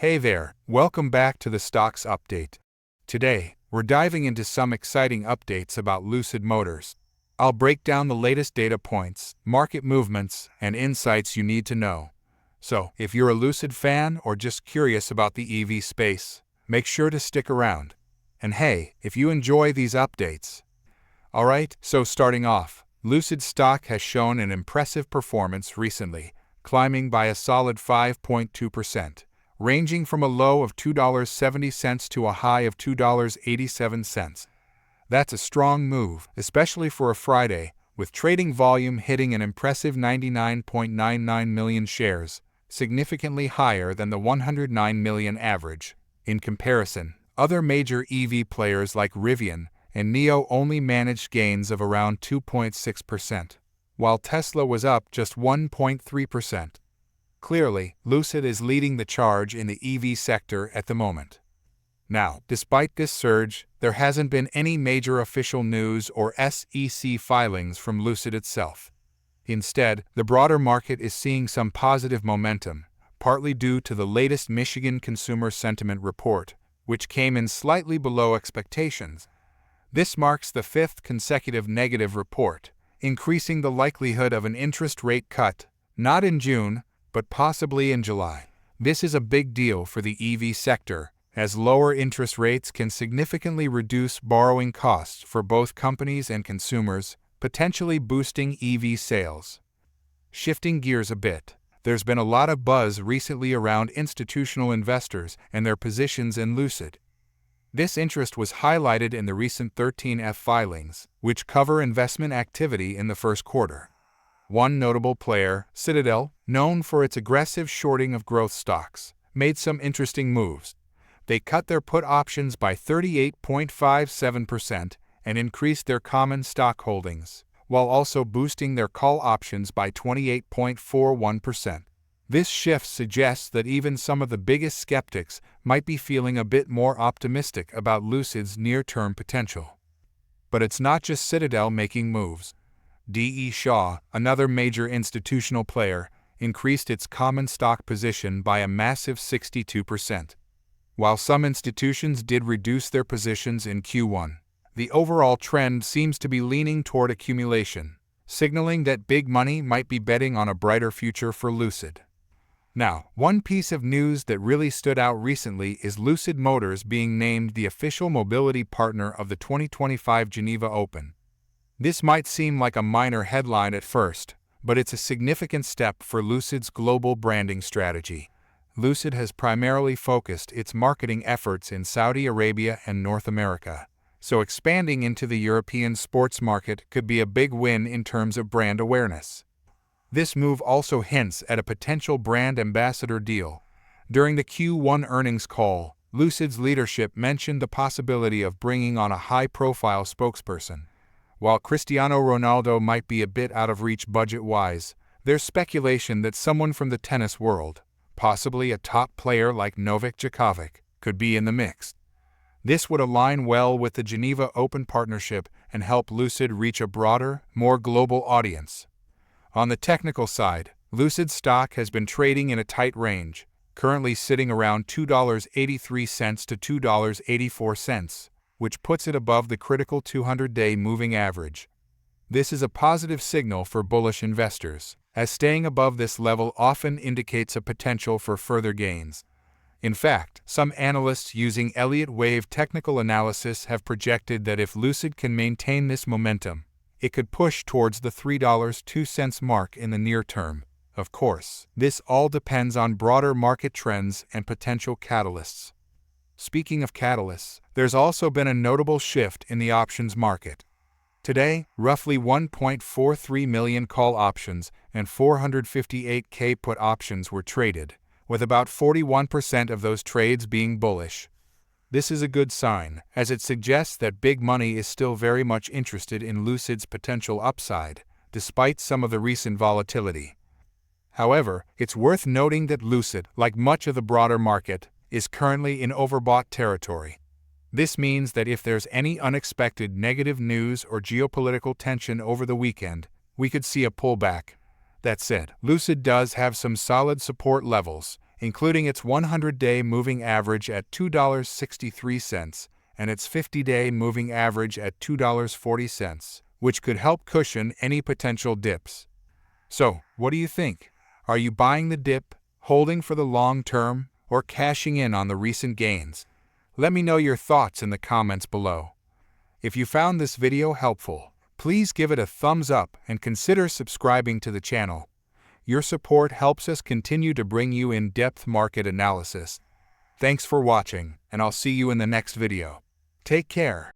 Hey there, welcome back to the Stocks Update. Today, we're diving into some exciting updates about Lucid Motors. I'll break down the latest data points, market movements, and insights you need to know. So, if you're a Lucid fan or just curious about the EV space, make sure to stick around. And hey, if you enjoy these updates. Alright, so starting off, Lucid stock has shown an impressive performance recently, climbing by a solid 5.2%. Ranging from a low of $2.70 to a high of $2.87. That's a strong move, especially for a Friday, with trading volume hitting an impressive 99.99 million shares, significantly higher than the 109 million average. In comparison, other major EV players like Rivian and D.E only managed gains of around 2.6%, while Tesla was up just 1.3%. Clearly, Lucid is leading the charge in the EV sector at the moment. Now, despite this surge, there hasn't been any major official news or SEC filings from Lucid itself. Instead, the broader market is seeing some positive momentum, partly due to the latest Michigan Consumer Sentiment Report, which came in slightly below expectations. This marks the fifth consecutive negative report, increasing the likelihood of an interest rate cut, not in June, but possibly in July. This is a big deal for the EV sector, as lower interest rates can significantly reduce borrowing costs for both companies and consumers, potentially boosting EV sales. Shifting gears a bit, there's been a lot of buzz recently around institutional investors and their positions in Lucid. This interest was highlighted in the recent 13F filings, which cover investment activity in the first quarter. One notable player, Citadel, known for its aggressive shorting of growth stocks, made some interesting moves. They cut their put options by 38.57% and increased their common stock holdings, while also boosting their call options by 28.41%. This shift suggests that even some of the biggest skeptics might be feeling a bit more optimistic about Lucid's near-term potential. But it's not just Citadel making moves. D.E. Shaw, another major institutional player, increased its common stock position by a massive 62%. While some institutions did reduce their positions in Q1, the overall trend seems to be leaning toward accumulation, signaling that big money might be betting on a brighter future for Lucid. Now, one piece of news that really stood out recently is Lucid Motors being named the official mobility partner of the 2025 Geneva Open. This might seem like a minor headline at first, but it's a significant step for Lucid's global branding strategy. Lucid has primarily focused its marketing efforts in Saudi Arabia and North America, so expanding into the European sports market could be a big win in terms of brand awareness. This move also hints at a potential brand ambassador deal. During the Q1 earnings call, Lucid's leadership mentioned the possibility of bringing on a high-profile spokesperson. While Cristiano Ronaldo might be a bit out of reach budget-wise, there's speculation that someone from the tennis world, possibly a top player like Novak Djokovic, could be in the mix. This would align well with the Geneva Open partnership and help Lucid reach a broader, more global audience. On the technical side, Lucid stock has been trading in a tight range, currently sitting around $2.83 to $2.84. Which puts it above the critical 200-day moving average. This is a positive signal for bullish investors, as staying above this level often indicates a potential for further gains. In fact, some analysts using Elliott Wave technical analysis have projected that if Lucid can maintain this momentum, it could push towards the $3.02 mark in the near term. Of course, this all depends on broader market trends and potential catalysts. Speaking of catalysts, there's also been a notable shift in the options market. Today, roughly 1.43 million call options and 458K put options were traded, with about 41% of those trades being bullish. This is a good sign, as it suggests that big money is still very much interested in Lucid's potential upside, despite some of the recent volatility. However, it's worth noting that Lucid, like much of the broader market, is currently in overbought territory. This means that if there's any unexpected negative news or geopolitical tension over the weekend, we could see a pullback. That said, Lucid does have some solid support levels, including its 100-day moving average at $2.63 and its 50-day moving average at $2.40, which could help cushion any potential dips. So, what do you think? Are you buying the dip, holding for the long term, or cashing in on the recent gains? Let me know your thoughts in the comments below. If you found this video helpful, please give it a thumbs up and consider subscribing to the channel. Your support helps us continue to bring you in-depth market analysis. Thanks for watching, and I'll see you in the next video. Take care.